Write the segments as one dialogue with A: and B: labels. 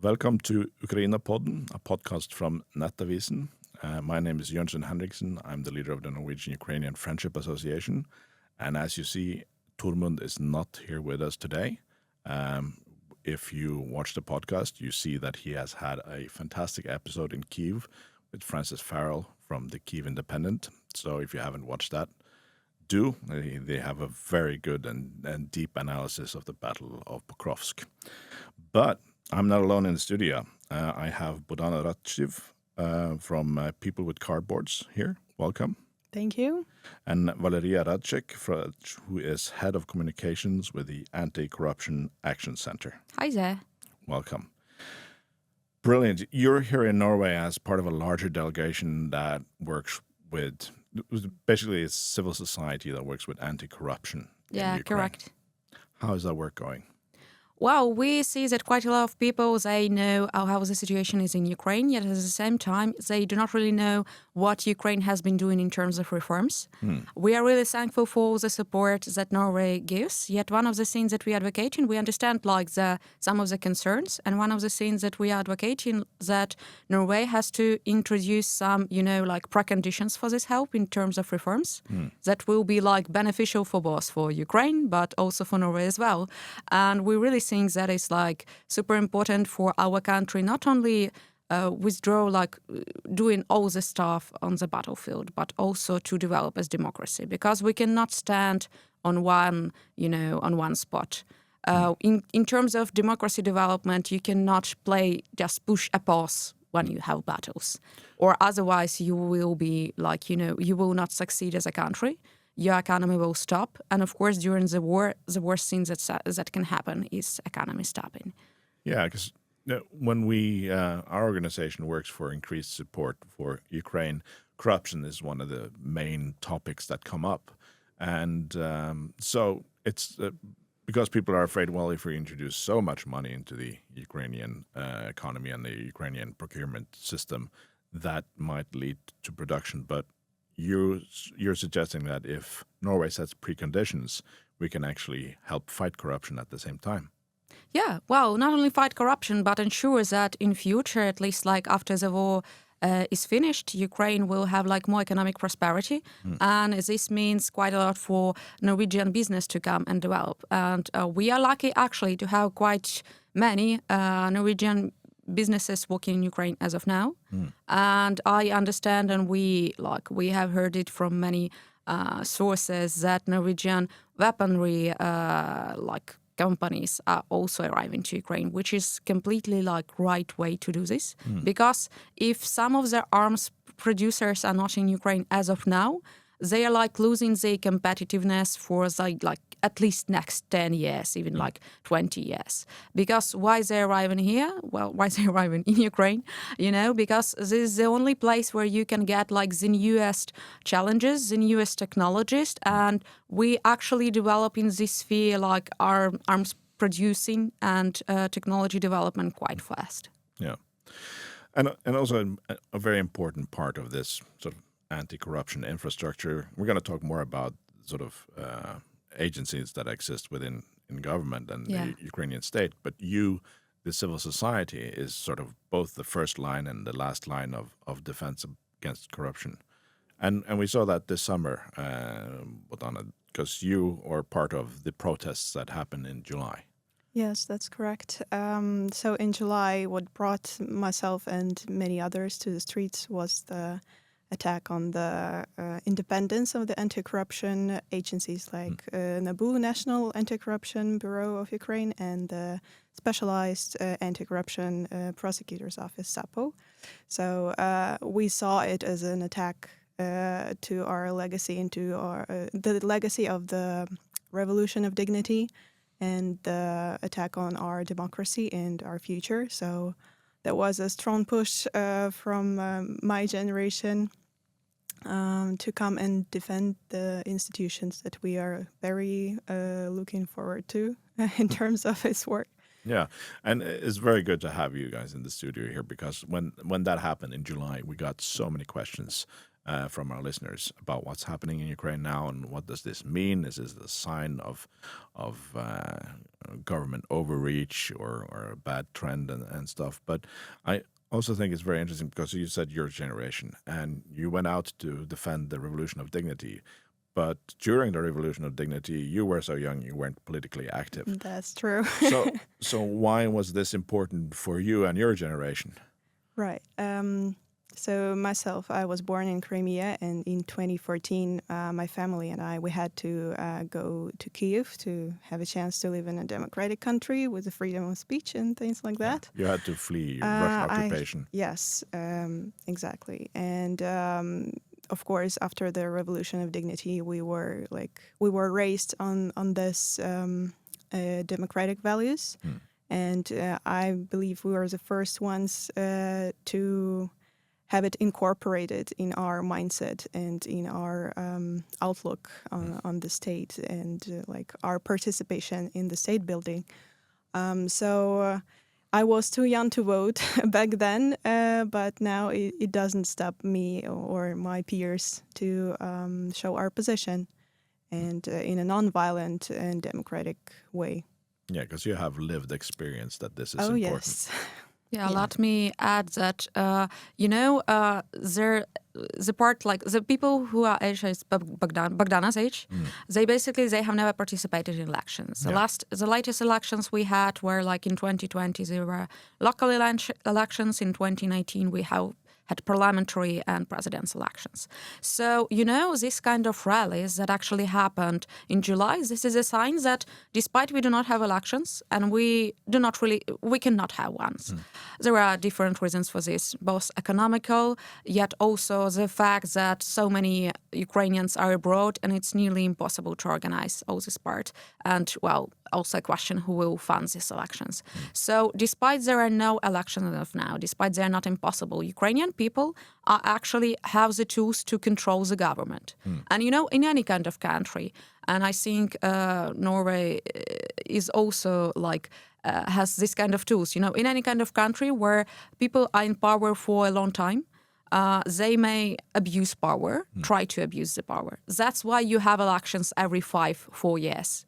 A: Welcome to Ukrainapodden, a podcast from Nettavisen. My name is Jørn Sund-Henriksen. I'm the leader of the Norwegian Ukrainian Friendship Association. And as you see, Tormund is not here with us today. If you watch the podcast, you see that he has had a fantastic episode in Kyiv with Francis Farrell from the Kyiv Independent. So if you haven't watched that, do. They have a very good and deep analysis of the Battle of Pokrovsk. But I'm not alone in the studio. I have Bohdana Hrytsiv from People with Cardboards here. Welcome.
B: Thank you.
A: And Valeriia Radchenko, who is head of communications with the Anti-Corruption Action Center.
C: Hi there.
A: Welcome. Brilliant. You're here in Norway as part of a larger delegation that works with, basically it's civil society that works with anti-corruption.
C: Yeah, correct.
A: How is that work going?
C: Well, we see that quite a lot of people, they know how the situation is in Ukraine, yet at the same time, they do not really know what Ukraine has been doing in terms of reforms. We are really thankful for the support that Norway gives, yet one of the things that we advocate, and we understand some of the concerns, and one of the things that we are advocating that Norway has to introduce some, preconditions for this help in terms of reforms that will be beneficial for both for Ukraine, but also for Norway as well. And we really think that is super important for our country, not only withdraw doing all the stuff on the battlefield, but also to develop as democracy, because we cannot stand on one spot. In terms of democracy development, you cannot just push a pause when you have battles, or otherwise you will be you will not succeed as a country. Your economy will stop. And of course, during the war, the worst thing that can happen is economy stopping.
A: Yeah, because when our organization works for increased support for Ukraine, corruption is one of the main topics that come up. And so it's because people are afraid, well, if we introduce so much money into the Ukrainian economy and the Ukrainian procurement system, that might lead to production. But you're suggesting that if Norway sets preconditions, we can actually help fight corruption at the same time.
C: Yeah, well, not only fight corruption, but ensure that in future, at least after the war is finished, Ukraine will have more economic prosperity. And this means quite a lot for Norwegian business to come and develop. And we are lucky actually to have quite many Norwegian businesses working in Ukraine as of now. And I understand, and we have heard it from many sources, that Norwegian weaponry companies are also arriving to Ukraine, which is completely right way to do this. Because if some of the arms producers are not in Ukraine as of now, they are losing their competitiveness for at least next 10 years, even 20 years. Because why they're arriving here? Well, why they're arriving in Ukraine? Because this is the only place where you can get the newest challenges, the newest technologies, and we actually develop in this sphere arms producing and technology development quite fast.
A: Yeah, and also a very important part of this sort of anti-corruption infrastructure. We're going to talk more about sort of agencies that exist within government and the Ukrainian state. But the civil society, is sort of both the first line and the last line of defense against corruption. And we saw that this summer, Bohdana, because you are part of the protests that happened in July.
B: Yes, that's correct. So in July, what brought myself and many others to the streets was the attack on the independence of the anti-corruption agencies like NABU, National Anti-Corruption Bureau of Ukraine, and the Specialized Anti-Corruption Prosecutor's Office, SAPO. So we saw it as an attack to our legacy, into the legacy of the revolution of dignity, and the attack on our democracy and our future. So there was a strong push from my generation to come and defend the institutions that we are very looking forward to in terms of his work.
A: Yeah, and it's very good to have you guys in the studio here, because when that happened in July, we got so many questions from our listeners about what's happening in Ukraine now and what does this mean? Is this a sign of government overreach or a bad trend and stuff? But I also think it's very interesting because you said your generation and you went out to defend the Revolution of Dignity. But during the Revolution of Dignity, you were so young, you weren't politically active.
B: That's true.
A: So why was this important for you and your generation?
B: Right. So myself, I was born in Crimea, and in 2014, my family and we had to go to Kyiv to have a chance to live in a democratic country with the freedom of speech and things like that.
A: You had to flee Russian occupation.
B: Yes, exactly. And of course, after the Revolution of Dignity, we were raised on this democratic values, and I believe we were the first ones to have it incorporated in our mindset and in our outlook on the state and our participation in the state building. So I was too young to vote back then, but now it doesn't stop me or my peers to show our position and in a non-violent and democratic way.
A: Yeah, because you have lived experience that this is
B: important.
A: Yes.
C: Yeah, let me add that, the part, the people who are age is Bohdana's age, they have never participated in elections.
A: Yeah.
C: The latest elections we had were in 2020, there were local elections. In 2019, we had parliamentary and presidential elections. So, this kind of rallies that actually happened in July, this is a sign that despite we do not have elections and we cannot have ones. There are different reasons for this, both economical, yet also the fact that so many Ukrainians are abroad and it's nearly impossible to organize all this part. And, also a question who will fund these elections. So despite there are no elections as of now, despite they are not impossible, Ukrainian people are actually have the tools to control the government. And in any kind of country, and I think Norway is also has this kind of tools. In any kind of country where people are in power for a long time, they may abuse power, try to abuse the power. That's why you have elections every 4 years.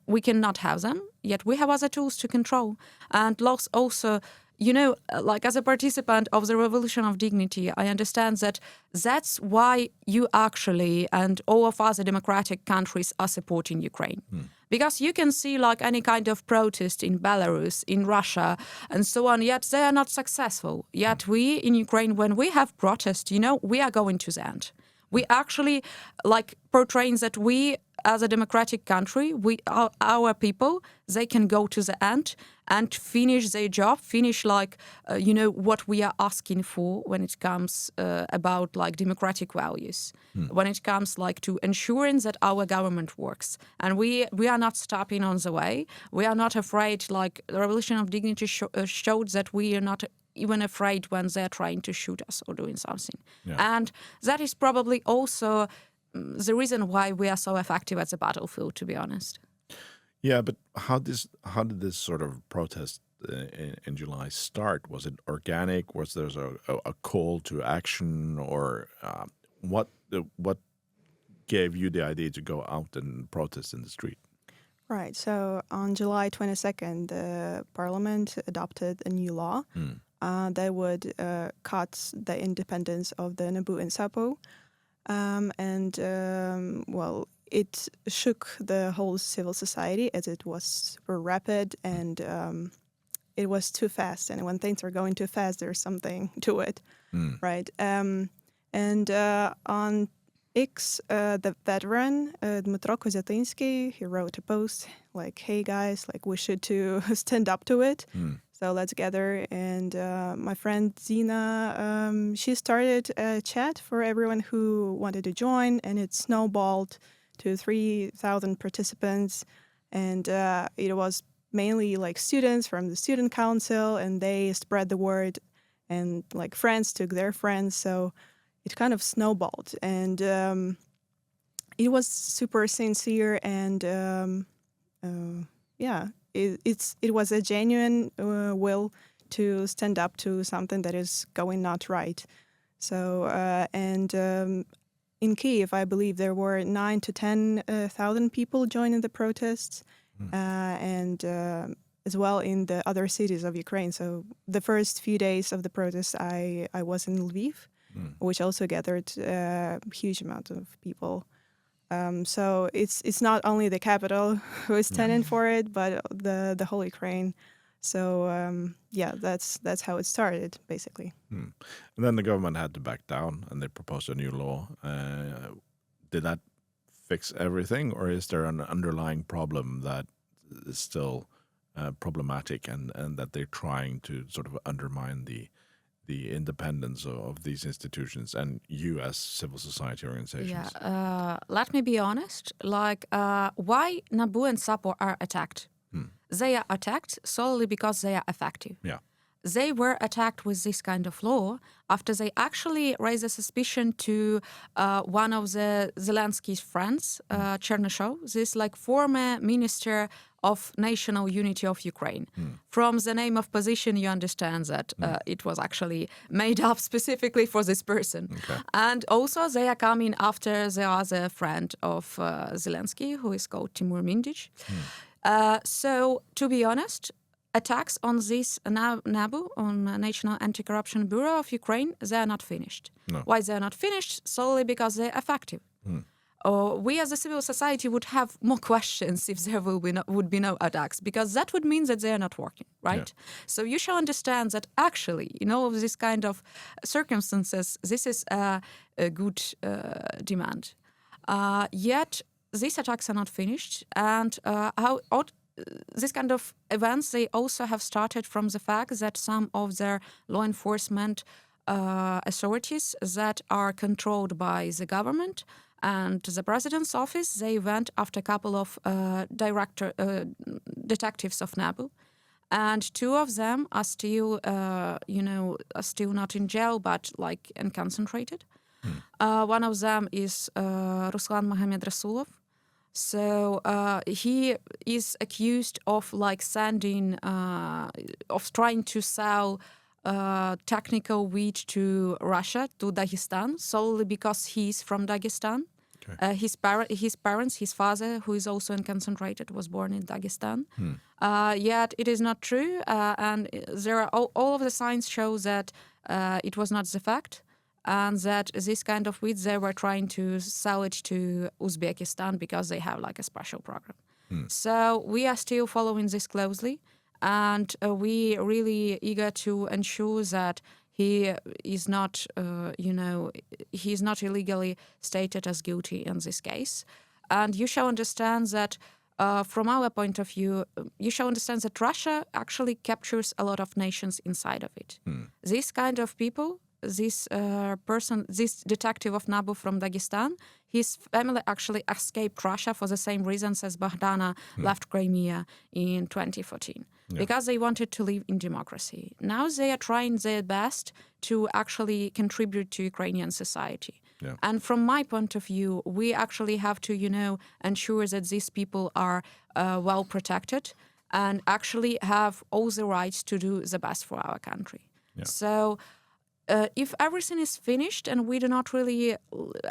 C: We cannot have them, yet we have other tools to control. And also, as a participant of the Revolution of Dignity, I understand that that's why you actually and all of us, the democratic countries, are supporting Ukraine. Because you can see any kind of protest in Belarus, in Russia, and so on, yet they are not successful. Yet we in Ukraine, when we have protests, we are going to the end. We actually portraying that we, as a democratic country, our people, they can go to the end and finish their job, finish what we are asking for when it comes about democratic values, when it comes to ensuring that our government works. And we are not stopping on the way. We are not afraid, the Revolution of Dignity showed that we are not even afraid when they're trying to shoot us or doing something. Yeah. And that is probably also the reason why we are so effective at the battlefield, to be honest.
A: Yeah, but how did this sort of protest in July start? Was it organic? Was there a call to action, or what gave you the idea to go out and protest in the street?
B: Right. So on July 22nd, the Parliament adopted a new law that would cut the independence of the NABU and SAPO. It shook the whole civil society as it was super rapid and it was too fast. And when things are going too fast, there's something to it, right? On X, the veteran, Dmytro Kozyatinsky, he wrote a post hey guys, we should to stand up to it. So let's gather. And my friend Zina, she started a chat for everyone who wanted to join, and it snowballed to 3,000 participants. And it was mainly students from the student council, and they spread the word, and friends took their friends. So it kind of snowballed, and it was super sincere, and it was a genuine will to stand up to something that is going not right. So in Kyiv, I believe there were 9,000 to 10,000 people joining the protests, and as well in the other cities of Ukraine. So the first few days of the protests, I was in Lviv, which also gathered a huge amount of people. So it's not only the capital who is standing for it, but the whole Ukraine. So that's how it started, basically.
A: And then the government had to back down, and they proposed a new law. Did that fix everything, or is there an underlying problem that is still problematic, and that they're trying to sort of undermine the independence of these institutions and you as civil society organizations?
C: Let me be honest. Why NABU and SAPO are attacked? They are attacked solely because they are effective.
A: Yeah.
C: They were attacked with this kind of law after they actually raised a suspicion to one of the Zelensky's friends, Chernyshov, this former minister of national unity of Ukraine. From the name of position, you understand that it was actually made up specifically for this person.
A: Okay.
C: And also they are coming after the other friend of Zelensky, who is called Timur Mindich. So, to be honest, attacks on this NABU, on National Anti-Corruption Bureau of Ukraine, they are not finished.
A: No.
C: Why they are not finished? Solely because they're effective. We as a civil society would have more questions if there would be no attacks, because that would mean that they are not working, right? Yeah. So you shall understand that actually, in all of this kind of circumstances, this is a good demand. Yet these attacks are not finished, and this kind of events, they also have started from the fact that some of their law enforcement authorities that are controlled by the government and the president's office, they went after a couple of detectives of NABU, and two of them are still, are still not in jail, but concentrated. One of them is Ruslan Mohamed Rasulov. So he is accused of trying to sell technical wheat to Russia, to Dagestan, solely because he's from Dagestan. Okay. His parents, his father, who is also concentrated, was born in Dagestan. Yet it is not true, and there are all of the signs show that it was not the fact. And that this kind of wheat, they were trying to sell it to Uzbekistan because they have a special program. So we are still following this closely, and we really eager to ensure that he is not, he is not illegally stated as guilty in this case. And you shall understand that from our point of view, you shall understand that Russia actually captures a lot of nations inside of it. This kind of people, this detective of NABU from Dagestan, his family actually escaped Russia for the same reasons as Bohdana left Crimea in 2014, because they wanted to live in democracy. Now they are trying their best to actually contribute to Ukrainian society. Yeah. And from my point of view, we actually have to, ensure that these people are well protected and actually have all the rights to do the best for our country. Yeah. So if everything is finished and we do not really,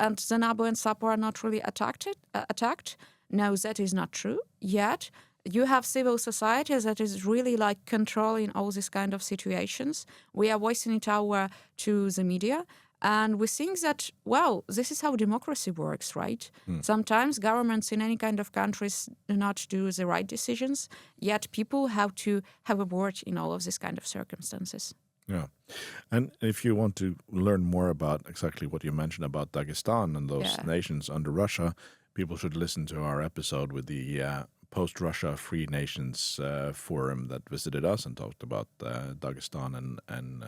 C: and the NABU and SAPO are not really attacked, no, that is not true. Yet you have civil society that is really controlling all these kind of situations. We are voicing it to the media, and we think that, well, this is how democracy works, right? Sometimes governments in any kind of countries do not do the right decisions, yet people have to have a word in all of these kind of circumstances.
A: Yeah. And if you want to learn more about exactly what you mentioned about Dagestan and those nations under Russia, people should listen to our episode with the Post-Russia Free Nations Forum that visited us and talked about Dagestan and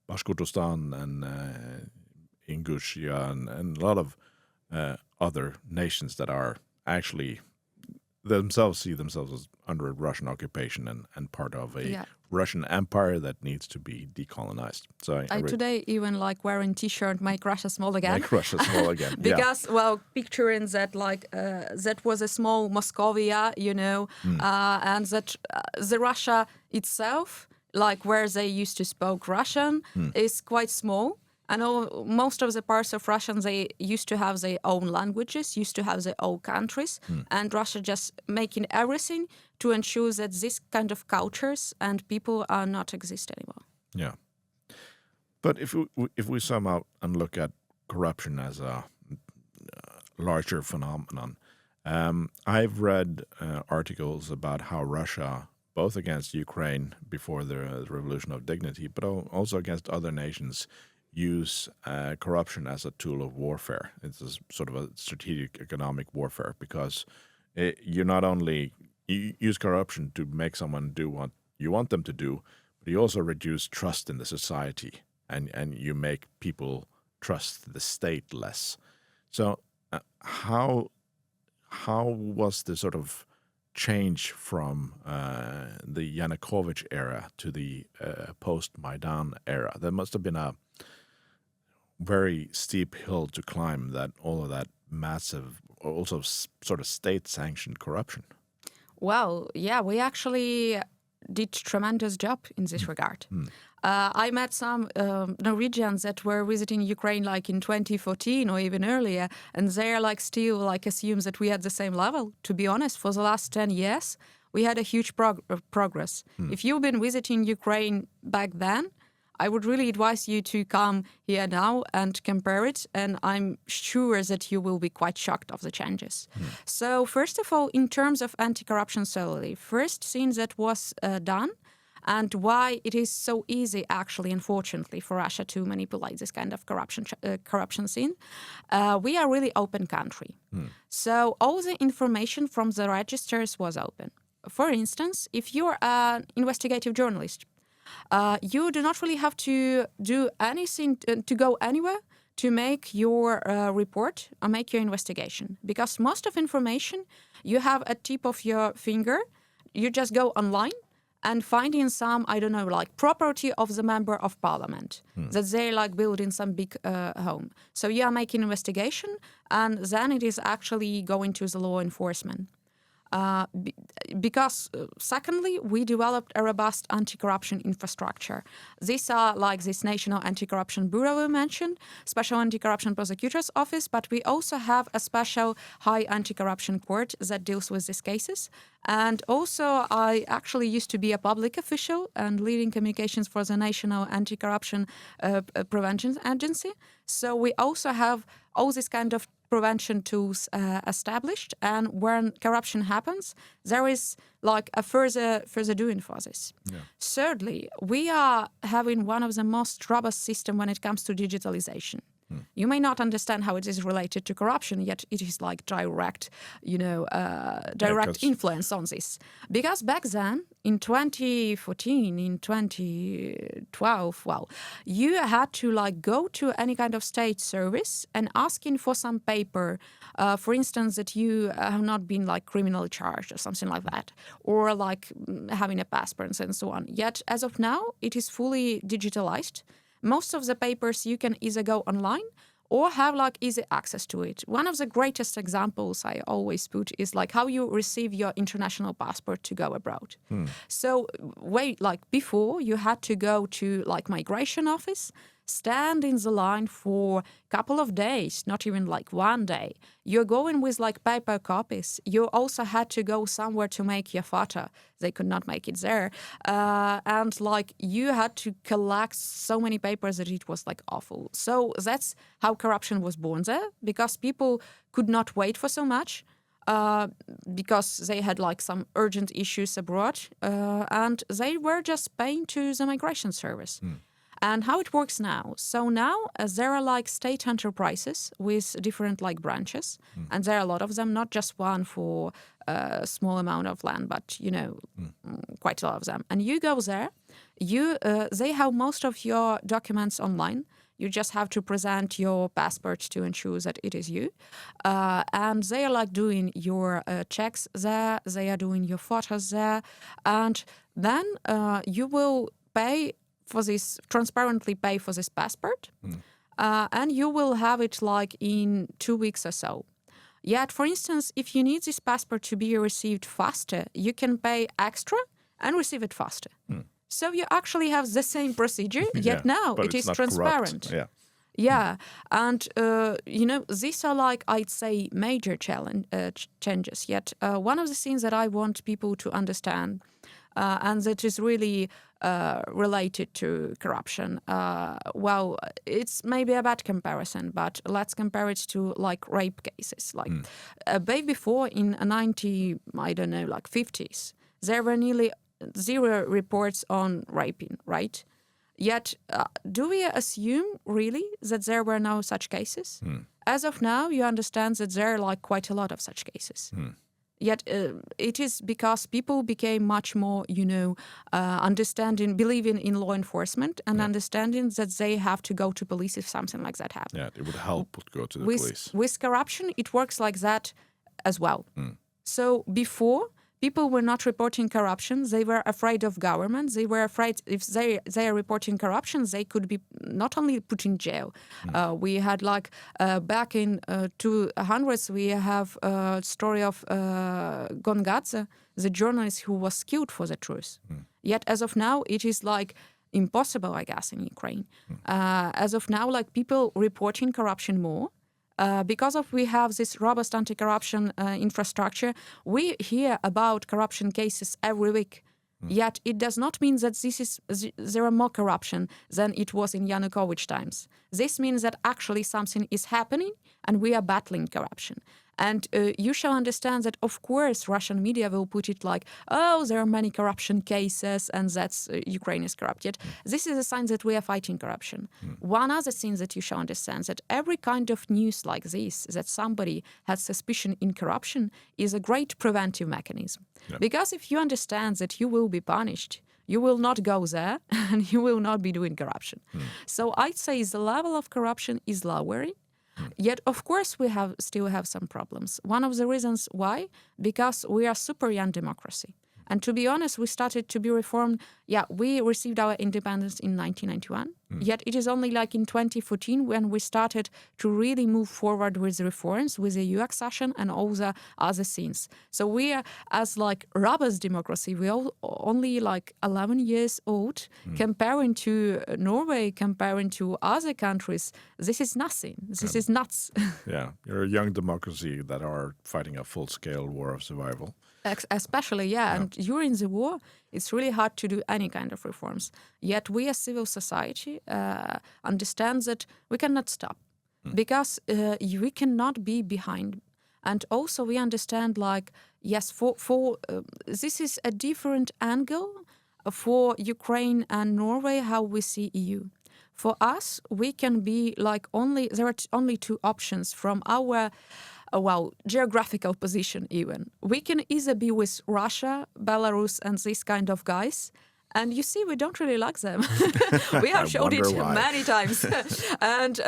A: Bashkortostan and Ingushetia and a lot of other nations that are actually see themselves as under Russian occupation and part of a Russian empire that needs to be decolonized. So
C: I today even wearing T-shirt, "Make Russia Small Again."
A: Make Russia small again.
C: Because picturing that that was a small Moscovia, and that the Russia itself, where they used to speak Russian, is quite small. And most of the parts of Russia, they used to have their own languages, used to have their own countries, and Russia just making everything to ensure that this kind of cultures and people are not exist anymore.
A: Yeah. But if we sum up and look at corruption as a larger phenomenon, I've read articles about how Russia, both against Ukraine before the Revolution of Dignity, but also against other nations, use corruption as a tool of warfare. It's a sort of a strategic economic warfare because you not only you use corruption to make someone do what you want them to do, but you also reduce trust in the society and you make people trust the state less. So how was the sort of change from the Yanukovych era to the post-Maidan era? There must have been a very steep hill to climb, that all of that massive, also sort of state-sanctioned corruption.
C: Well, yeah, we actually did tremendous job in this regard. I met some Norwegians that were visiting Ukraine like in 2014 or even earlier, and they're like still like assumes that we had the same level. To be honest, for the last 10 years, we had a huge progress. If you've been visiting Ukraine back then, I would really advise you to come here now and compare it, and I'm sure that you will be quite shocked of the changes. So first of all, in terms of anti-corruption solely, first thing that was done and why it is so easy, actually, unfortunately, for Russia to manipulate this kind of corruption scene, we are a really open country. So all the information from the registers was open. For instance, if you're an investigative journalist, you do not really have to do anything, to go anywhere to make your report or make your investigation. Because most of information you have at tip of your finger. You just go online and finding some, I don't know, like property of the member of parliament that they like building some big home. So you are making investigation and then it is actually going to the law enforcement. Because secondly, we developed a robust anti-corruption infrastructure. These are like this National Anti-Corruption Bureau we mentioned, Special Anti-Corruption Prosecutor's Office, but we also have a special high anti-corruption court that deals with these cases. And also, I actually used to be a public official and leading communications for the National Anti-Corruption Prevention Agency. So we also have all this kind of prevention tools established, and when corruption happens, there is like a further doing for this. Yeah. Thirdly, we are having one of the most robust systems when it comes to digitalization. You may not understand how it is related to corruption, yet it is like direct, influence on this. Because back then, in 2014, in 2012, you had to like go to any kind of state service and asking for some paper, for instance, that you have not been like criminally charged or something like that, or like having a passport and so on. Yet as of now, it is fully digitalized. Most of the papers you can either go online or have like easy access to it. One of the greatest examples I always put is like how you receive your international passport to go abroad. So before you had to go to like migration office, stand in the line for a couple of days, not even like one day. You're going with like paper copies. You also had to go somewhere to make your photo. They could not make it there. And like you had to collect so many papers that it was like awful. So that's how corruption was born there, because people could not wait for so much. Because they had like some urgent issues abroad and they were just paying to the migration service. And how it works now. So now there are like state enterprises with different like branches, and there are a lot of them, not just one for a small amount of land, but quite a lot of them. And you go there, they have most of your documents online. You just have to present your passport to ensure that it is you. And they are like doing your checks there, they are doing your photos there, and then you will pay for this, transparently pay for this passport, and you will have it like in 2 weeks or so. Yet, for instance, if you need this passport to be received faster, you can pay extra and receive it faster. So you actually have the same procedure, yet now it is transparent. Yeah, and these are like, I'd say, major changes. Yet one of the things that I want people to understand, and that is really related to corruption. Well, it's maybe a bad comparison, but let's compare it to like rape cases. Like way before in 50s, there were nearly zero reports on raping, right? Yet, do we assume really that there were no such cases? As of now, you understand that there are like quite a lot of such cases. Yet it is because people became much more, believing in law enforcement and understanding that they have to go to police if something like that happens.
A: Yeah, it would help to go to the police.
C: With corruption, it works like that as well. So before, people were not reporting corruption. They were afraid of government. They were afraid if they are reporting corruption, they could be not only put in jail. We had back in 200s, we have a story of Gongadze, the journalist who was killed for the truth. Yet as of now, it is like impossible, I guess, in Ukraine. As of now, like people reporting corruption more. Because we have this robust anti-corruption infrastructure, we hear about corruption cases every week. Yet it does not mean that there are more corruption than it was in Yanukovych times. This means that actually something is happening and we are battling corruption. And you shall understand that, of course, Russian media will put it like, oh, there are many corruption cases and that's Ukraine is corrupt. Yet this is a sign that we are fighting corruption. One other thing that you shall understand that every kind of news like this, that somebody has suspicion in corruption, is a great preventive mechanism. Yeah. Because if you understand that you will be punished, you will not go there and you will not be doing corruption. So I'd say the level of corruption is lowering. Yet, of course, we still have some problems. One of the reasons why, because we are super young democracy. And to be honest, we started to be reformed. Yeah, we received our independence in 1991. Yet it is only like in 2014 when we started to really move forward with reforms, with the EU accession and all the other things. So we are, as like robust democracy, we are only like 11 years old. Comparing to Norway, comparing to other countries, this is nothing. This is nuts.
A: Yeah, you're a young democracy that are fighting a full-scale war of survival.
C: Especially, yeah. And during the war, it's really hard to do any kind of reforms. Yet we as civil society understand that we cannot stop because we cannot be behind. And also we understand like, yes, for this is a different angle for Ukraine and Norway, how we see EU. For us, we can be like there are only two options from our geographical position even. We can either be with Russia, Belarus, and these kind of guys. And you see, we don't really like them. We have showed it many times. And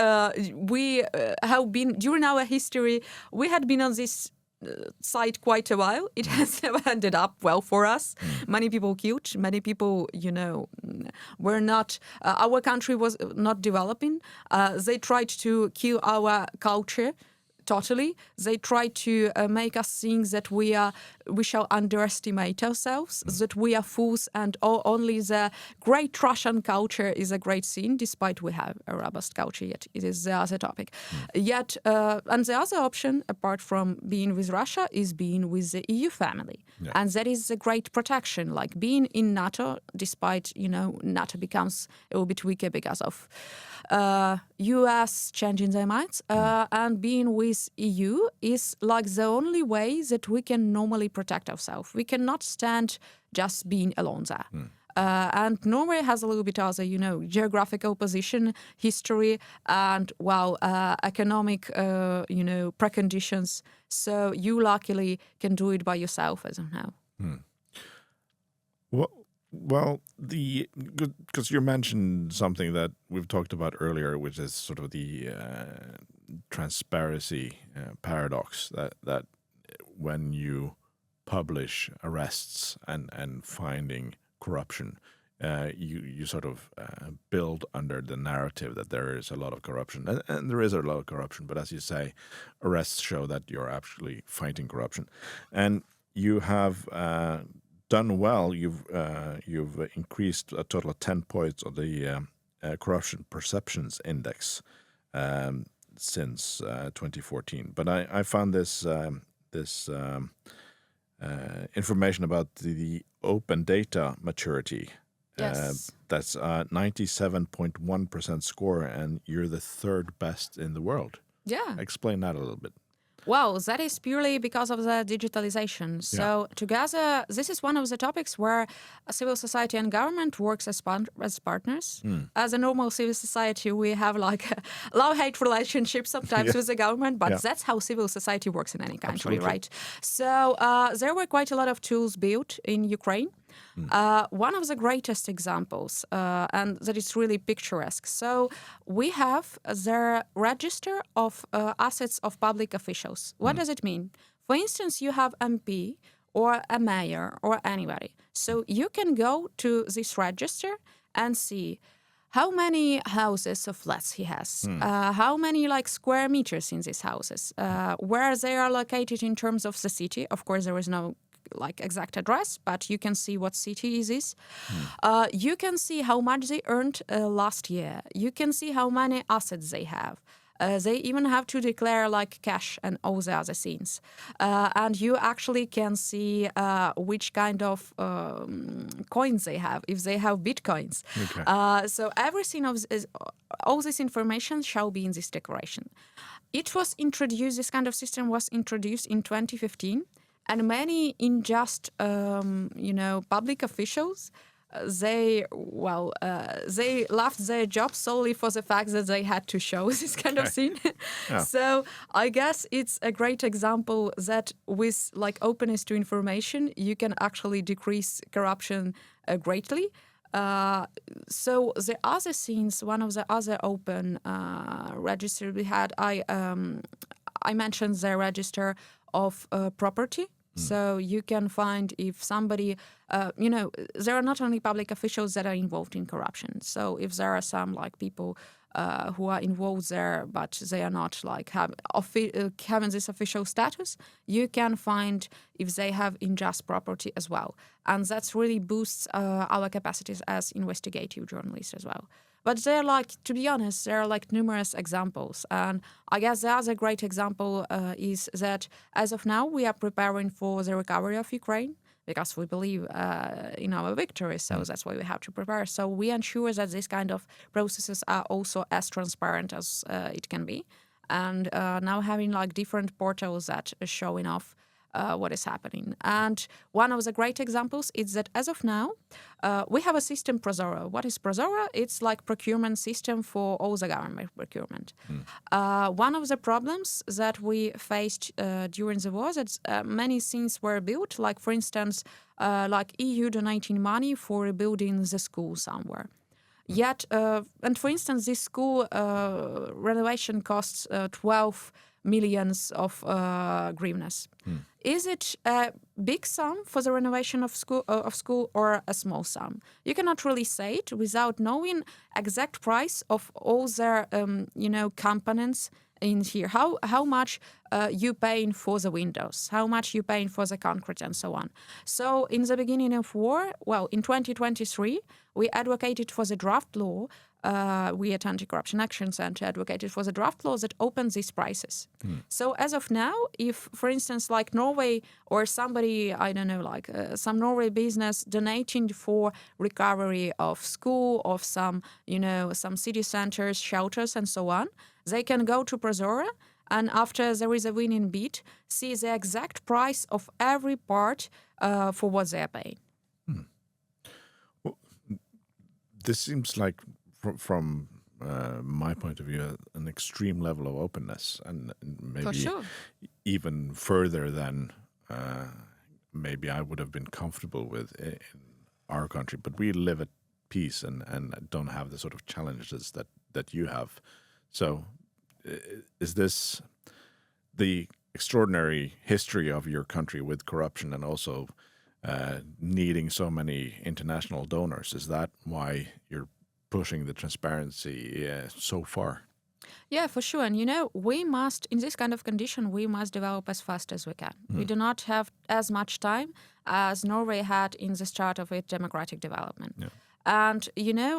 C: we have been, during our history, we had been on this side quite a while. It has never ended up well for us. Many people killed, many people, were not, our country was not developing. They tried to kill our culture. Totally. They try to make us think that we shall underestimate ourselves, that we are fools and only the great Russian culture is a great thing, despite we have a robust culture, yet it is the other topic. Yet, and the other option, apart from being with Russia, is being with the EU family. Yeah. And that is a great protection, like being in NATO, despite, NATO becomes a little bit weaker because of US changing their minds, and being with EU is like the only way that we can normally protect ourselves. We cannot stand just being alone there. And Norway has a little bit other, geographical position, history, and economic, preconditions. So you luckily can do it by yourself as of now.
A: Well, because you mentioned something that we've talked about earlier, which is sort of the transparency paradox that when you publish arrests and finding corruption, you sort of build under the narrative that there is a lot of corruption, and there is a lot of corruption. But as you say, arrests show that you're actually fighting corruption, and you have done well. You've increased a total of 10 points on the corruption perceptions index since 2014. But I found this information about the open data maturity.
C: Yes.
A: That's 97.1% score, and you're the third best in the world.
C: Yeah.
A: Explain that a little bit.
C: Well, that is purely because of the digitalization. So together, this is one of the topics where civil society and government works as partners. As a normal civil society, we have like a love-hate relationship sometimes with the government, but that's how civil society works in any country, right? So there were quite a lot of tools built in Ukraine. One of the greatest examples, and that is really picturesque. So we have the register of assets of public officials. What does it mean? For instance, you have MP or a mayor or anybody. So you can go to this register and see how many houses or flats he has, how many like square meters in these houses, where they are located in terms of the city. Of course, there is no like exact address, but you can see what city is this. You can see how much they earned last year. You can see how many assets they have. They even have to declare like cash and all the other things. And you actually can see which kind of coins they have, if they have bitcoins. Okay. So everything all this information shall be in this declaration. It was introduced, this kind of system was introduced in 2015. And many unjust, public officials, they left their job solely for the fact that they had to show this kind of thing. So I guess it's a great example that with like openness to information, you can actually decrease corruption greatly. So the other things, one of the other open registers we had, I mentioned the register of property. So you can find if somebody, there are not only public officials that are involved in corruption. So if there are some like people who are involved there, but they are not like having this official status, you can find if they have unjust property as well. And that really boosts our capacities as investigative journalists as well. But there are like, to be honest, there are like numerous examples. And I guess the other great example is that as of now, we are preparing for the recovery of Ukraine because we believe in our victory. So that's why we have to prepare. So we ensure that these kind of processes are also as transparent as it can be. And now having like different portals that are showing off what is happening. And one of the great examples is that as of now, we have a system, Prozora. What is Prozora? It's like procurement system for all the government procurement. One of the problems that we faced during the war is that many things were built, like for instance, like EU donating money for rebuilding the school somewhere. Yet, and for instance, this school renovation costs 12 millions of hryvnias. Is it a big sum for the renovation of school or a small sum? You cannot really say it without knowing exact price of all their components in here. How much you paying for the windows? How much you paying for the concrete and so on? So in the beginning of war, well, in 2023, we advocated for the draft law. We at Anti-Corruption Action Center advocated for the draft law that opens these prices. So as of now, if, for instance, like Norway or somebody, I don't know, like some Norway business donating for recovery of school, of some, some city centers, shelters, and so on, they can go to Prozora and after there is a winning bid, see the exact price of every part for what they are paying.
A: Well, this seems like, from my point of view, an extreme level of openness, and maybe even further than maybe I would have been comfortable with in our country. But we live at peace and don't have the sort of challenges that you have. So is this the extraordinary history of your country with corruption and also needing so many international donors? Is that why you're pushing the transparency so far?
C: Yeah, for sure. And we must, in this kind of condition, we must develop as fast as we can. We do not have as much time as Norway had in the start of its democratic development. And,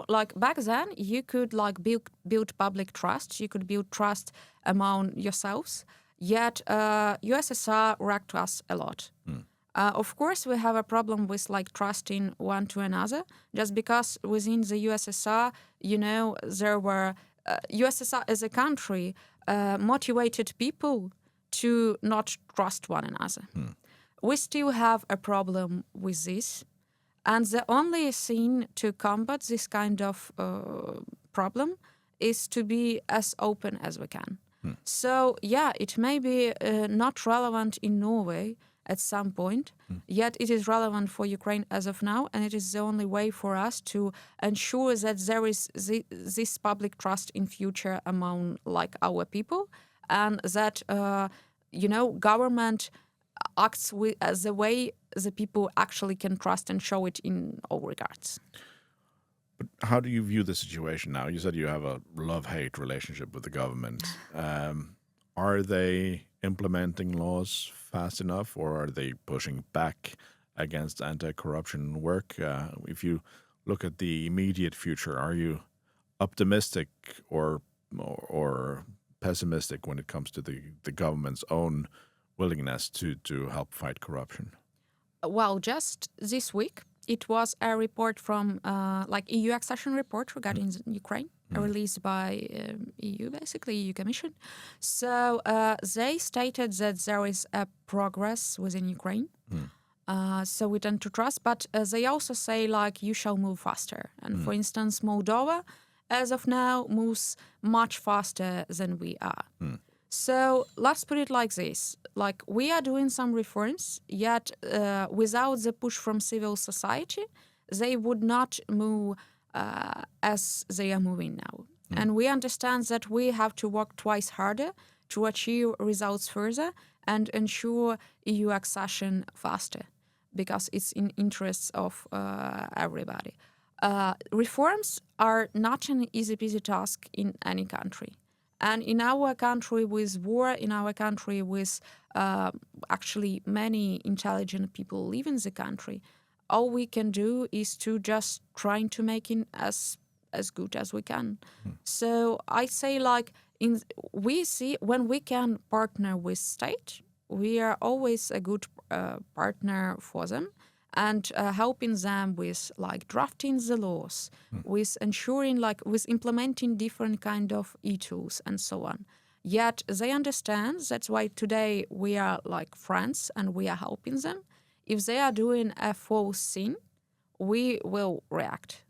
C: like back then, you could like build public trust. You could build trust among yourselves. Yet USSR wrecked us a lot. Of course, we have a problem with like trusting one to another, just because within the USSR, there were USSR as a country motivated people to not trust one another. We still have a problem with this. And the only thing to combat this kind of problem is to be as open as we can. So, yeah, it may be not relevant in Norway at some point, yet it is relevant for Ukraine as of now, and it is the only way for us to ensure that there is this public trust in future among like our people, and that, government acts as the way the people actually can trust and show it in all regards.
A: But how do you view the situation now? You said you have a love-hate relationship with the government. Are they implementing laws fast enough, or are they pushing back against anti-corruption work? If you look at the immediate future, are you optimistic or pessimistic when it comes to the government's own willingness to help fight corruption?
C: Well, just this week, it was a report from EU accession report regarding Ukraine, released by EU, basically EU Commission. So they stated that there is a progress within Ukraine. So we tend to trust, but they also say like you shall move faster. And for instance, Moldova, as of now, moves much faster than we are. So let's put it like this. Like we are doing some reforms, yet without the push from civil society, they would not move as they are moving now. And we understand that we have to work twice harder to achieve results further and ensure EU accession faster, because it's in interests of everybody. Reforms are not an easy-peasy task in any country. And in our country with war, in our country with actually many intelligent people live in the country, all we can do is to just trying to make it as good as we can. So I say like we see when we can partner with state, we are always a good partner for them, and helping them with like drafting the laws, with ensuring like with implementing different kind of e-tools and so on. Yet they understand, that's why today we are like friends and we are helping them. If they are doing a false thing, we will react.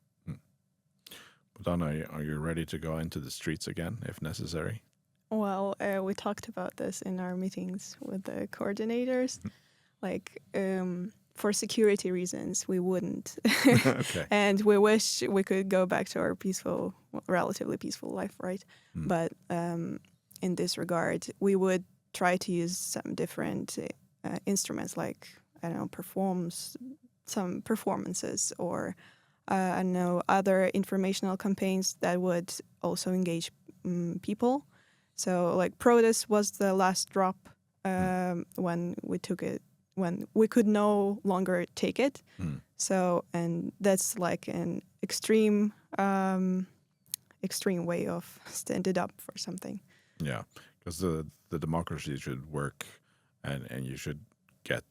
A: Bohdana, are you ready to go into the streets again if necessary?
B: Well, we talked about this in our meetings with the coordinators. For security reasons, we wouldn't.
A: Okay.
B: And we wish we could go back to our relatively peaceful life, right? But in this regard, we would try to use some different instruments, like, I don't know, some performances or, other informational campaigns that would also engage people. So, like, protest was the last drop when we took it, when we could no longer take it. So, and that's like an extreme way of standing up for something.
A: Yeah, because the democracy should work, and you should get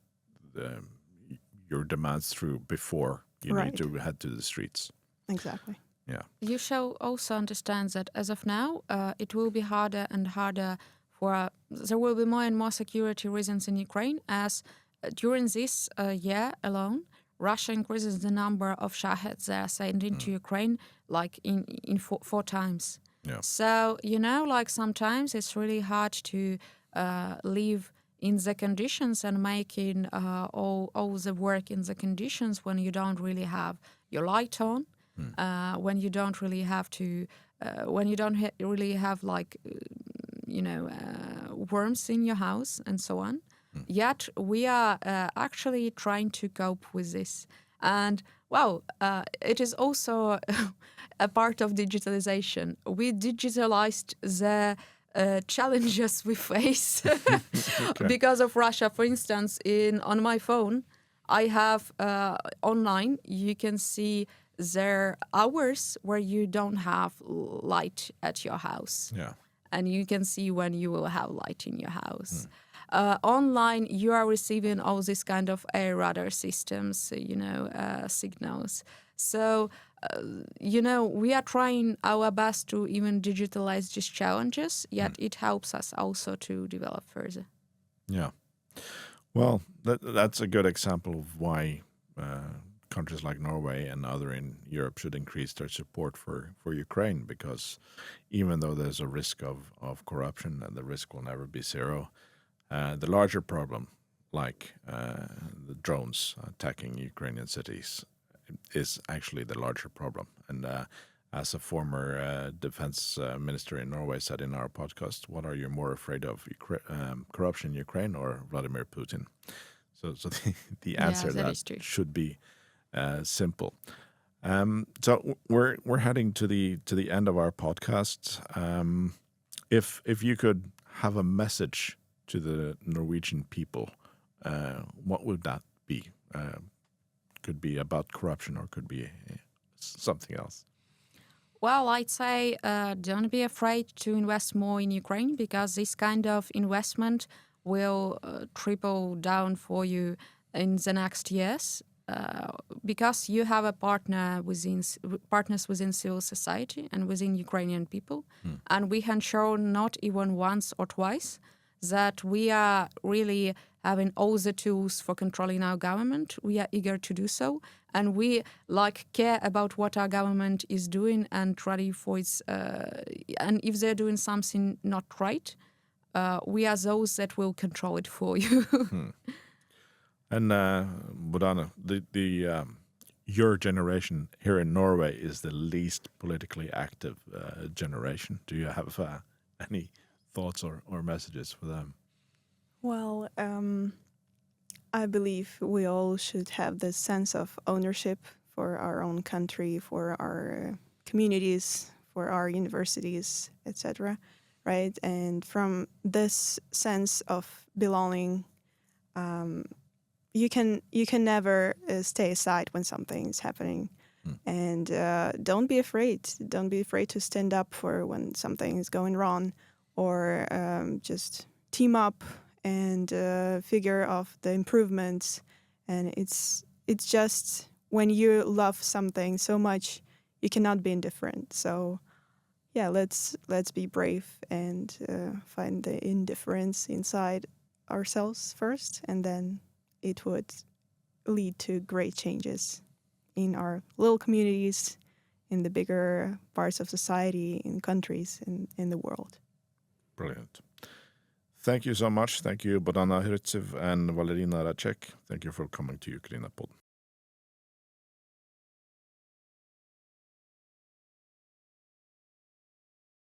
A: your demands through before you need to head to the streets.
B: Exactly.
A: Yeah.
C: You shall also understand that as of now, it will be harder and harder there will be more and more security reasons in Ukraine, as during this year alone, Russia increases the number of shaheds they are sending to Ukraine like in four times.
A: Yeah.
C: So, like sometimes it's really hard to live in the conditions and making all the work in the conditions when you don't really have your light on, when you don't really have to, when you don't really have like, warmth in your house and so on. Yet we are actually trying to cope with this. And, it is also a part of digitalization. We digitalized the challenges we face because of Russia. For instance, on my phone, I have online, you can see there are hours where you don't have light at your house.
A: Yeah.
C: And you can see when you will have light in your house. Online, you are receiving all these kind of air radar systems, signals. So, we are trying our best to even digitalize these challenges, yet it helps us also to develop further.
A: Yeah. Well, that's a good example of why countries like Norway and other in Europe should increase their support for Ukraine, because even though there's a risk of corruption, and the risk will never be zero, the larger problem, like the drones attacking Ukrainian cities, is actually the larger problem. And as a former defense minister in Norway said in our podcast, what are you more afraid of, corruption in Ukraine or Vladimir Putin? So the answer to that should be simple. So we're heading to the end of our podcast. If you could have a message to the Norwegian people, what would that be? Could be about corruption or could be something else.
C: Well, I'd say don't be afraid to invest more in Ukraine, because this kind of investment will triple down for you in the next years, because you have a partners within civil society and within Ukrainian people. And we have shown not even once or twice that we are really having all the tools for controlling our government. We are eager to do so, and we care about what our government is doing and ready for its. And if they're doing something not right, we are those that will control it for you.
A: And Bohdana, your generation here in Norway is the least politically active generation. Do you have any thoughts or messages for them?
B: Well, I believe we all should have this sense of ownership for our own country, for our communities, for our universities, etc. Right? And from this sense of belonging, you can never stay aside when something is happening. And don't be afraid. Don't be afraid to stand up for when something is going wrong, or just team up and figure out the improvements. And it's just when you love something so much, you cannot be indifferent. So yeah, let's be brave and find the indifference inside ourselves first, and then it would lead to great changes in our little communities, in the bigger parts of society, in countries, in the world.
A: Brilliant. Thank you so much. Thank you, Bohdana Hrytsiv and Valeriia Radchenko. Thank you for coming to Ukrainapodden.